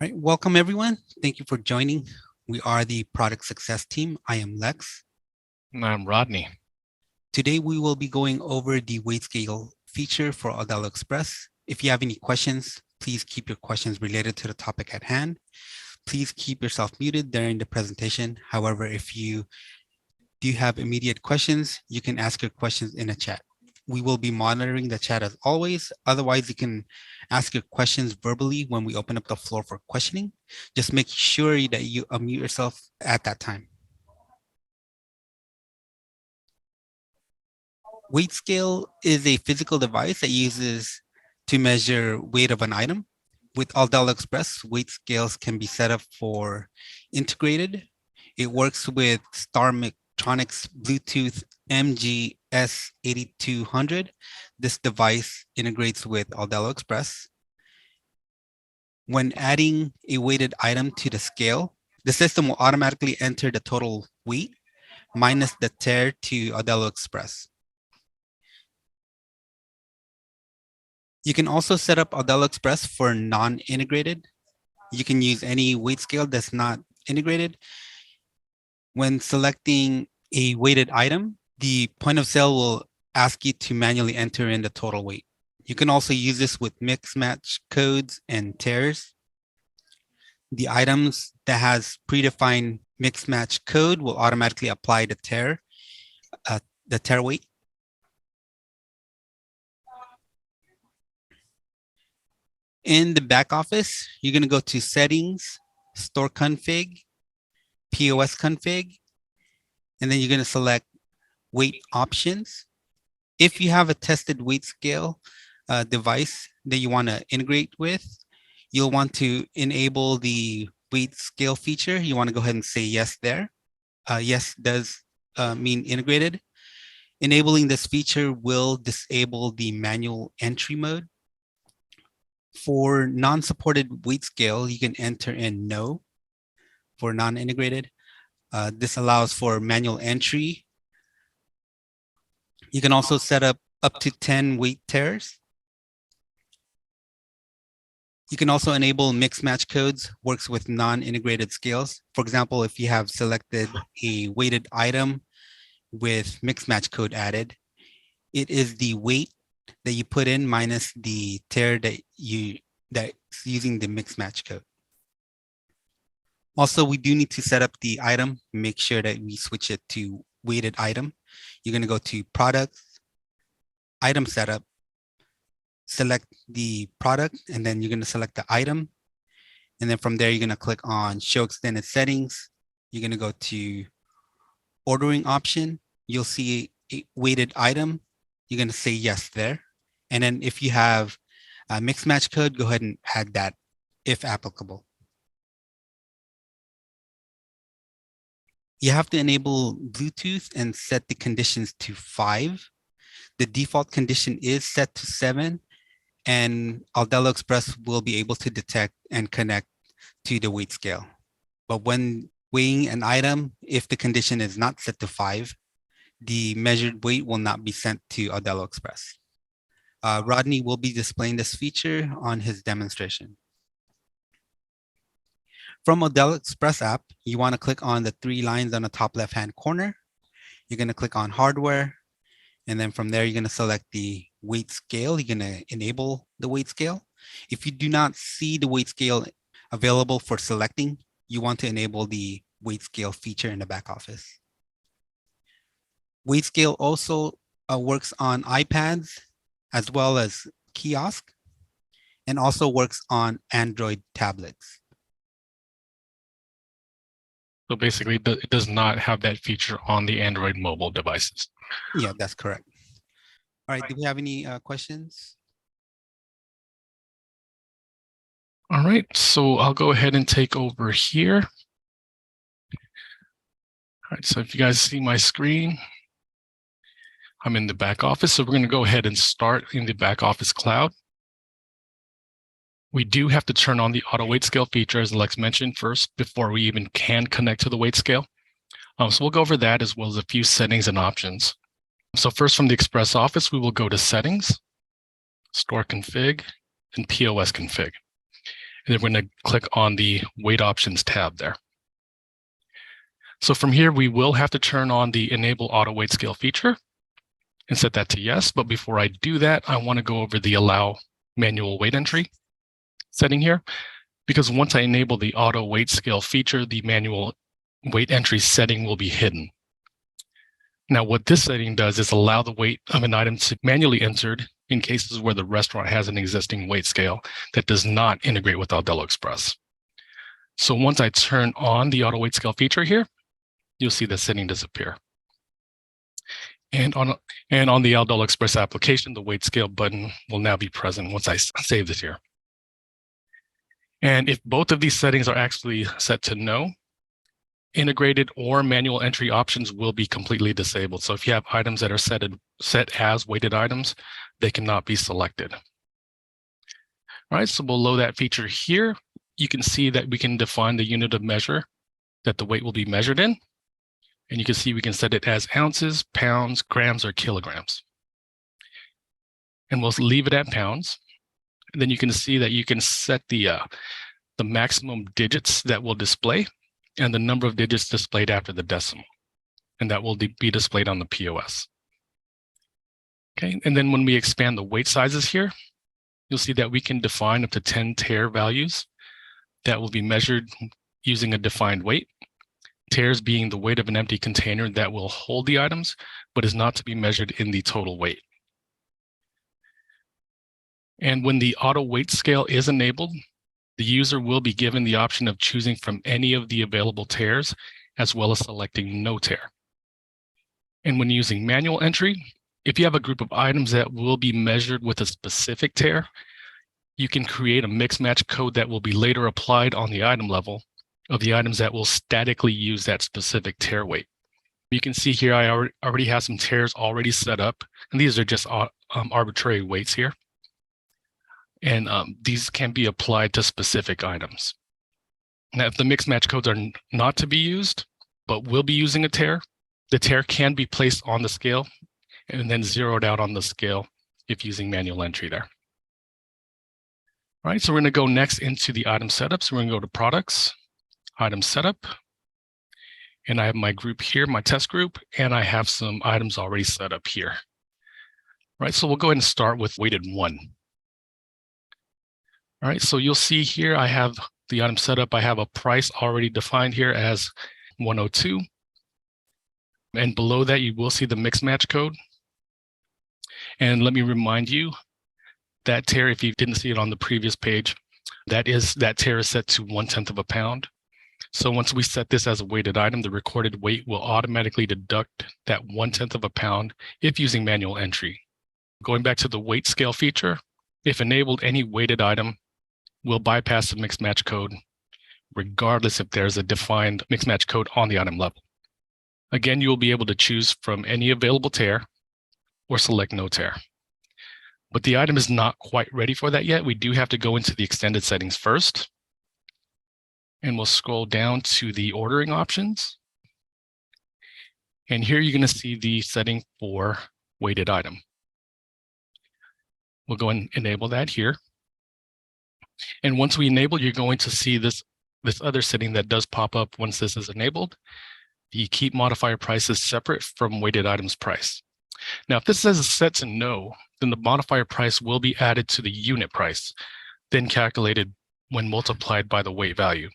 All right, welcome everyone. Thank you for joining. We are the product success team. I am Lex. I'm Rodney. Today we will be going over the weight scale feature for Aldelo Express. If you have any questions, please keep your questions related to the topic at hand. Please keep yourself muted during the presentation. However, if you do have immediate questions, you can ask your questions in a chat. We will be monitoring the chat as always. Otherwise, you can ask your questions verbally when we open up the floor for questioning. Just make sure that you unmute yourself at that time. Weight scale is a physical device that uses to measure weight of an item. With Aldelo Express, weight scales can be set up for integrated. It works with Star Metronics Bluetooth MGS8200. This device integrates with Aldelo Express. When adding a weighted item to the scale, the system will automatically enter the total weight minus the tare to Aldelo Express. You can also set up Aldelo Express for non-integrated. You can use any weight scale that's not integrated. When selecting a weighted item, the point of sale will ask you to manually enter in the total weight. You can also use this with mix match codes and tares. The items that has predefined mix match code will automatically apply the tare weight. In the back office, you're going to go to settings, store config, POS config, and then you're going to select weight options. If you have a tested weight scale device that you want to integrate with, you'll want to enable the weight scale feature. You want to go ahead and say yes there. Yes does mean integrated. Enabling this feature will disable the manual entry mode. For non-supported weight scale, you can enter in no for non-integrated. This allows for manual entry. You can also set up to 10 weight tares. You can also enable mix match codes, works with non-integrated scales. For example, if you have selected a weighted item with mix match code added, it is the weight that you put in minus the tare that's using the mix match code. Also, we do need to set up the item, make sure that we switch it to weighted item. You're going to go to products, item setup, select the product, and then you're going to select the item. And then from there, you're going to click on show extended settings. You're going to go to ordering option. You'll see a weighted item. You're going to say yes there. And then if you have a mix match code, go ahead and add that if applicable. You have to enable Bluetooth and set the conditions to 5. The default condition is set to 7, and Aldelo Express will be able to detect and connect to the weight scale. But when weighing an item, if the condition is not set to 5, the measured weight will not be sent to Aldelo Express. Rodney will be displaying this feature on his demonstration. From Aldelo Express app, you want to click on the 3 lines on the top left-hand corner. You're going to click on hardware. And then from there, you're going to select the weight scale. You're going to enable the weight scale. If you do not see the weight scale available for selecting, you want to enable the weight scale feature in the back office. Weight scale also works on iPads as well as kiosk, and also works on Android tablets. So basically, it does not have that feature on the Android mobile devices. Yeah, that's correct. All right, do we have any questions? All right, so I'll go ahead and take over here. All right, so if you guys see my screen, I'm in the back office. So we're going to go ahead and start in the back office cloud. We do have to turn on the auto weight scale feature, as Lex mentioned, first before we even can connect to the weight scale. So we'll go over that as well as a few settings and options. So first from the Express office, we will go to settings, store config, and POS config. And then we're going to click on the weight options tab there. So from here, we will have to turn on the enable auto weight scale feature and set that to yes. But before I do that, I want to go over the allow manual weight entry setting here, because once I enable the auto weight scale feature, the manual weight entry setting will be hidden. Now, what this setting does is allow the weight of an item to manually entered in cases where the restaurant has an existing weight scale that does not integrate with Aldelo Express. So once I turn on the auto weight scale feature here, you'll see the setting disappear. And on the Aldelo Express application, the weight scale button will now be present once I save this here. And if both of these settings are actually set to no, integrated or manual entry options will be completely disabled. So if you have items that are set as weighted items, they cannot be selected. All right, so below that feature here, you can see that we can define the unit of measure that the weight will be measured in. And you can see we can set it as ounces, pounds, grams, or kilograms. And we'll leave it at pounds. And then you can see that you can set the maximum digits that will display and the number of digits displayed after the decimal. And that will be displayed on the POS. Okay, and then when we expand the weight sizes here, you'll see that we can define up to 10 tare values that will be measured using a defined weight. Tares being the weight of an empty container that will hold the items, but is not to be measured in the total weight. And when the auto weight scale is enabled, the user will be given the option of choosing from any of the available tares, as well as selecting no tare. And when using manual entry, if you have a group of items that will be measured with a specific tare, you can create a mix match code that will be later applied on the item level of the items that will statically use that specific tare weight. You can see here I already have some tares already set up, and these are just arbitrary weights here. And these can be applied to specific items. Now, if the mix match codes are not to be used, but will be using a tare, the tare can be placed on the scale and then zeroed out on the scale if using manual entry there. All right, so we're going to go next into the item setup. So we're going to go to products, item setup, and I have my group here, my test group, and I have some items already set up here. All right, so we'll go ahead and start with weighted 1. All right, so you'll see here I have the item set up. I have a price already defined here as 102. And below that, you will see the mix match code. And let me remind you that tare, if you didn't see it on the previous page, that tare is set to 1/10 of a pound. So once we set this as a weighted item, the recorded weight will automatically deduct that 1/10 of a pound if using manual entry. Going back to the weight scale feature, if enabled, any weighted item will bypass the mix match code, regardless if there's a defined mix match code on the item level. Again, you will be able to choose from any available tare or select no tare. But the item is not quite ready for that yet. We do have to go into the extended settings first. And we'll scroll down to the ordering options. And here you're going to see the setting for weighted item. We'll go and enable that here. And once we enable, you're going to see this other setting that does pop up once this is enabled. The keep modifier price is separate from weighted items price. Now, if this says set to no, then the modifier price will be added to the unit price, then calculated when multiplied by the weight value.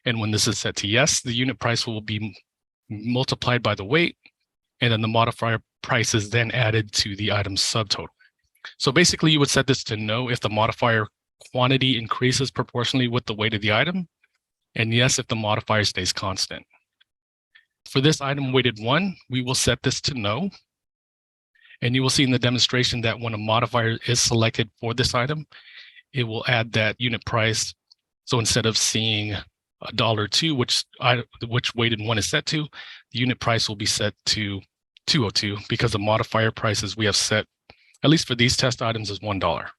And when this is set to yes, the unit price will be multiplied by the weight, and then the modifier price is then added to the item's subtotal. So basically, you would set this to no if the modifier quantity increases proportionally with the weight of the item, and yes if the modifier stays constant. For this item weighted 1, we will set this to no. And you will see in the demonstration that when a modifier is selected for this item, it will add that unit price. So instead of seeing $2, which weighted 1 is set to, the unit price will be set to $2.02 because the modifier prices we have set, at least for these test items, is $1.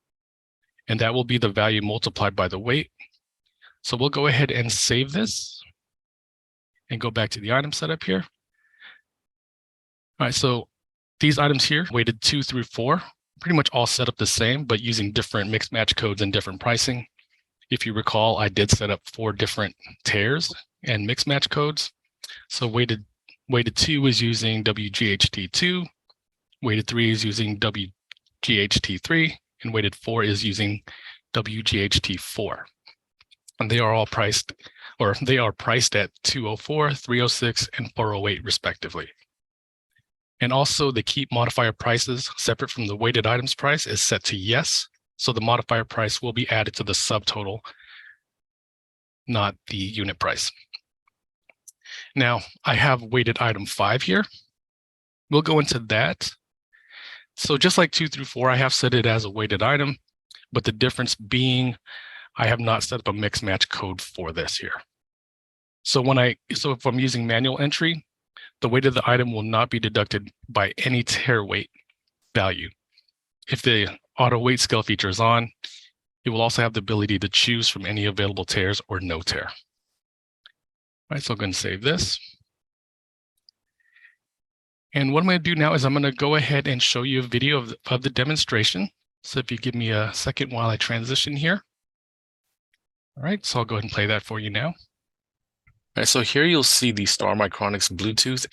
And that will be the value multiplied by the weight. So we'll go ahead and save this and go back to the item setup here. All right, so these items here, weighted 2 through 4, pretty much all set up the same, but using different mix match codes and different pricing. If you recall, I did set up 4 different tears and mix match codes. So weighted 2 is using WGHT2, weighted 3 is using WGHT3, and weighted 4 is using WGHT4. And they are priced at 204, 306, and 408 respectively. And also the keep modifier prices separate from the weighted items price is set to yes. So the modifier price will be added to the subtotal, not the unit price. Now I have weighted item 5 here. We'll go into that. So just like 2 through 4, I have set it as a weighted item, but the difference being I have not set up a mix match code for this here. So if I'm using manual entry, the weight of the item will not be deducted by any tear weight value. If the auto weight scale feature is on, it will also have the ability to choose from any available tears or no tear. All right, so I'm going to save this. And what I'm going to do now is I'm going to go ahead and show you a video of the demonstration. So if you give me a second while I transition here. All right, so I'll go ahead and play that for you now. All right, so here you'll see the Star Micronics Bluetooth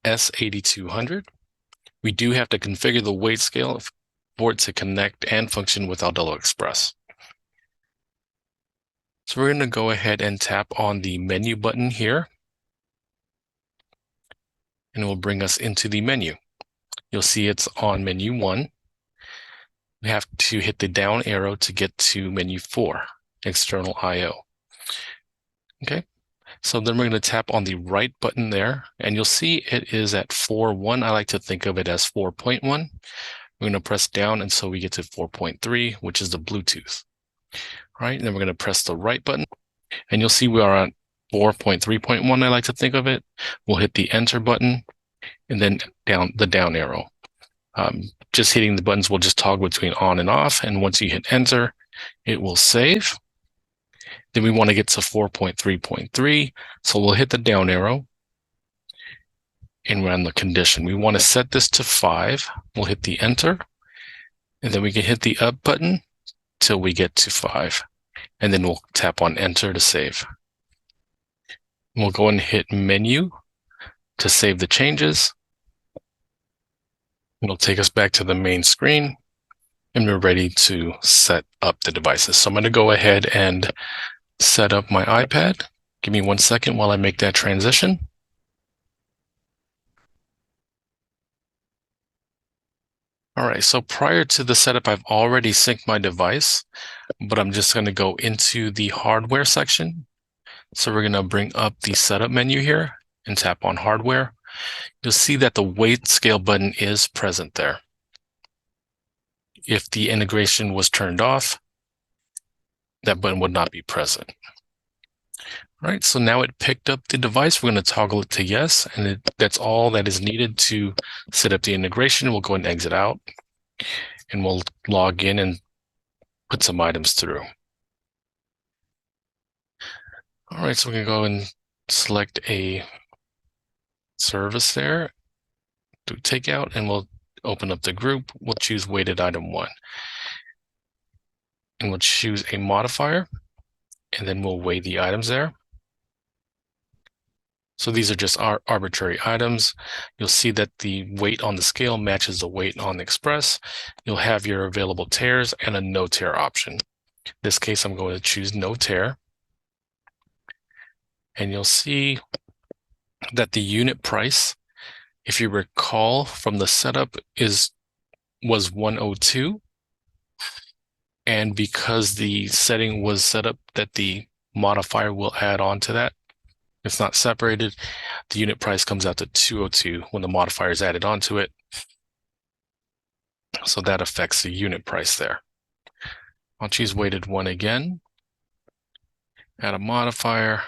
MG-S8200. We do have to configure the weight scale for it to connect and function with Aldelo Express. So we're going to go ahead and tap on the menu button here, and it will bring us into the menu. You'll see it's on menu 1. We have to hit the down arrow to get to menu 4, external I/O. Okay, so then we're going to tap on the right button there, and you'll see it is at 4.1. I like to think of it as 4.1. We're going to press down until we get to 4.3, which is the Bluetooth. All right, and then we're going to press the right button, and you'll see we are on 4.3.1. I like to think of it. We'll hit the enter button, and then the down arrow. Just hitting the buttons will just toggle between on and off, and once you hit enter, it will save. Then we want to get to 4.3.3, so we'll hit the down arrow and run the condition. We want to set this to 5. We'll hit the enter, and then we can hit the up button till we get to 5, and then we'll tap on enter to save. We'll go and hit menu to save the changes. It'll take us back to the main screen, and we're ready to set up the devices. So I'm going to go ahead and set up my iPad. Give me 1 second while I make that transition. All right, so prior to the setup, I've already synced my device, but I'm just going to go into the hardware section. So we're going to bring up the setup menu here and tap on hardware. You'll see that the weight scale button is present there. If the integration was turned off, that button would not be present. All right, so now it picked up the device. We're going to toggle it to yes, and that's all that is needed to set up the integration. We'll go ahead and exit out, and we'll log in and put some items through. All right, so we're going to go and select a service there, do takeout, and we'll open up the group. We'll choose weighted item 1, and we'll choose a modifier, and then we'll weigh the items there. So these are just our arbitrary items. You'll see that the weight on the scale matches the weight on the Express. You'll have your available tears and a no tear option. In this case, I'm going to choose no tear. And you'll see that the unit price, if you recall from the setup, was 102. And because the setting was set up that the modifier will add on to that, it's not separated, the unit price comes out to 202 when the modifier is added onto it. So that affects the unit price there. I'll choose weighted 1 again, add a modifier.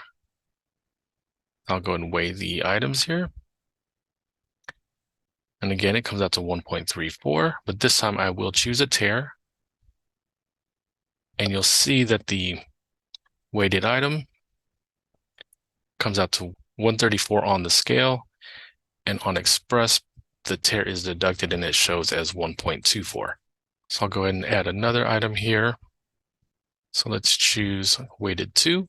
I'll go and weigh the items here. And again, it comes out to 1.34, but this time I will choose a tear. And you'll see that the weighted item comes out to 134 on the scale, and on Express, the tear is deducted and it shows as 1.24. So I'll go ahead and add another item here. So let's choose weighted 2.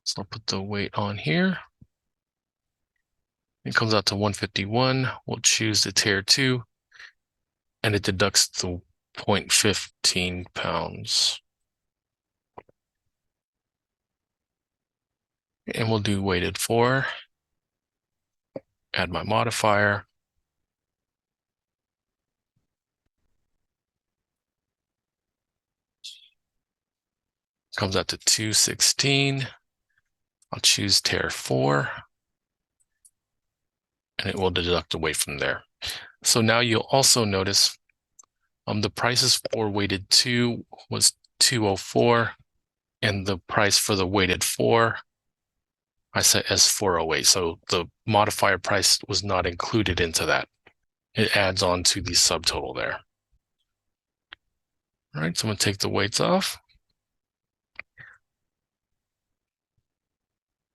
So I'll put the weight on here. It comes out to 151. We'll choose the tier 2, and it deducts the 0.15 pounds. And we'll do weighted 4. Add my modifier. Comes out to 216. I'll choose tier 4, and it will deduct away from there. So now you'll also notice the prices for weighted 2 was 204, and the price for the weighted 4 I set as 408. So the modifier price was not included into that. It adds on to the subtotal there. All right, so I'm going to take the weights off.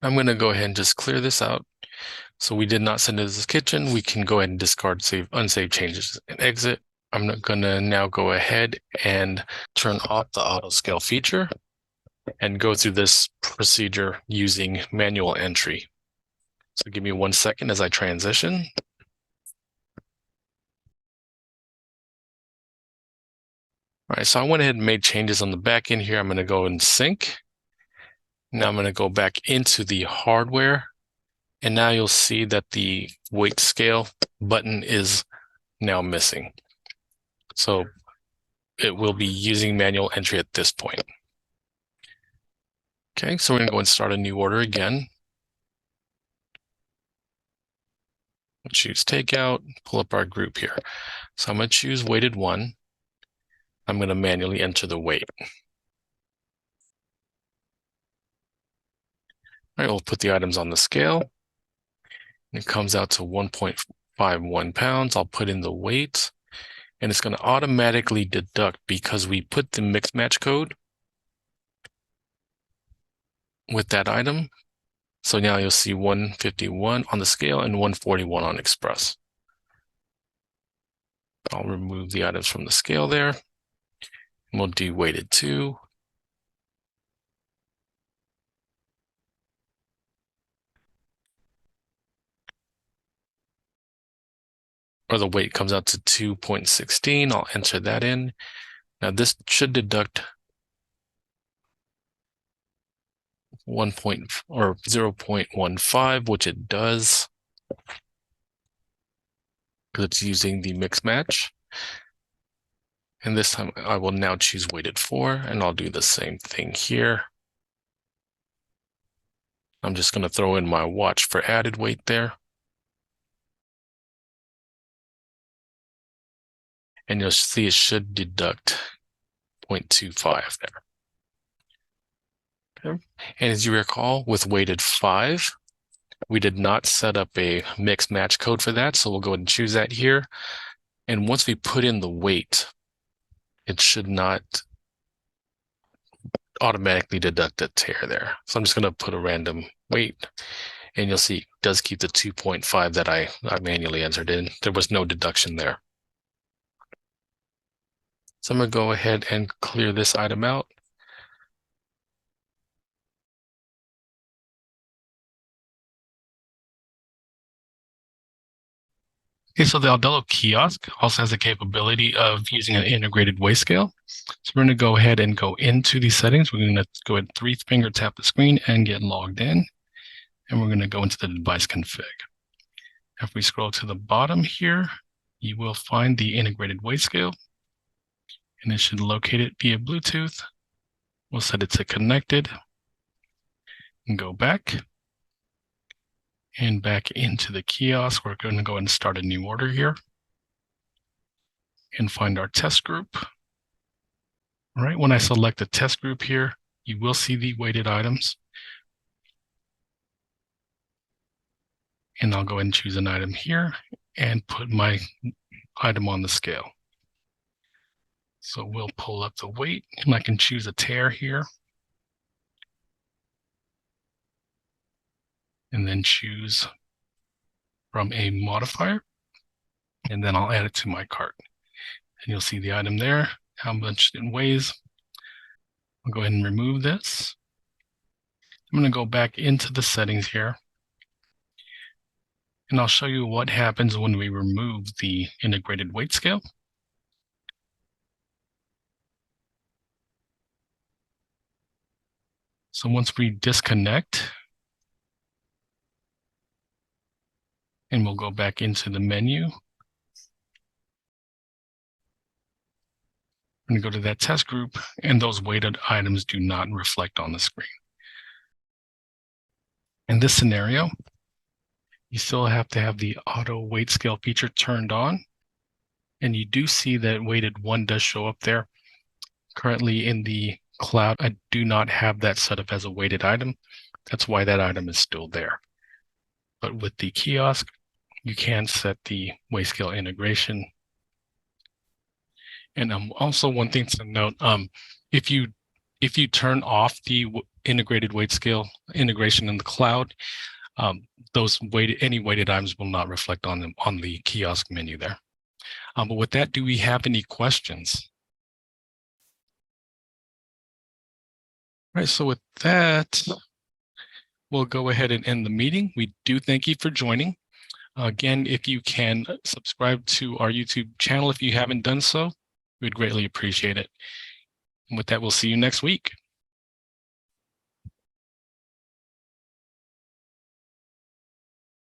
I'm going to go ahead and just clear this out. So we did not send it to the kitchen. We can go ahead and discard unsaved changes and exit. I'm not going to now go ahead and turn off the auto scale feature and go through this procedure using manual entry. So give me 1 second as I transition. All right, so I went ahead and made changes on the back end here. I'm going to go and sync. Now I'm going to go back into the hardware, and now you'll see that the weight scale button is now missing. So it will be using manual entry at this point. Okay, so we're going to go and start a new order again. We'll choose takeout, pull up our group here. So I'm going to choose weighted 1. I'm going to manually enter the weight. All right, we'll put the items on the scale. It comes out to 1.51 pounds. I'll put in the weight, and it's going to automatically deduct because we put the mix match code with that item. So now you'll see 151 on the scale and 141 on Express. I'll remove the items from the scale there. And we'll do weighted 2. Or the weight comes out to 2.16. I'll enter that in. Now this should deduct 0.15, which it does, because it's using the mix match. And this time I will now choose weighted 4, and I'll do the same thing here. I'm just going to throw in my watch for added weight there. And you'll see it should deduct 0.25 there. Okay. And as you recall, with weighted 5, we did not set up a mix match code for that. So we'll go ahead and choose that here. And once we put in the weight, it should not automatically deduct a tear there. So I'm just going to put a random weight, and you'll see it does keep the 2.5 that I manually entered in. There was no deduction there. So I'm going to go ahead and clear this item out. Okay, so the Aldelo kiosk also has the capability of using an integrated weigh scale. So we're going to go ahead and go into these settings. We're going to go ahead and 3-finger tap the screen and get logged in. And we're going to go into the device config. If we scroll to the bottom here, you will find the integrated weigh scale, and it should locate it via Bluetooth. We'll set it to connected and go back. And back into the kiosk, we're going to go ahead and start a new order here and find our test group. All right, when I select the test group here, you will see the weighted items. And I'll go ahead and choose an item here and put my item on the scale. So we'll pull up the weight, and I can choose a tear here. And then choose from a modifier. and then I'll add it to my cart. And you'll see the item there, how much it weighs. I'll go ahead and remove this. I'm going to go back into the settings here, and I'll show you what happens when we remove the integrated weight scale. So once we disconnect, and we'll go back into the menu, I'm going to go to that test group, and those weighted items do not reflect on the screen. In this scenario, you still have to have the auto weight scale feature turned on. And you do see that weighted 1 does show up there. Currently in the cloud, I do not have that set up as a weighted item. That's why that item is still there. But with the kiosk, you can set the weight scale integration. And also one thing to note, if you turn off the integrated weight scale integration in the cloud, any weighted items will not reflect on them on the kiosk menu there. But with that, do we have any questions? All right, so with that, we'll go ahead and end the meeting. We do thank you for joining. Again, if you can subscribe to our YouTube channel if you haven't done so, we'd greatly appreciate it. And with that, we'll see you next week.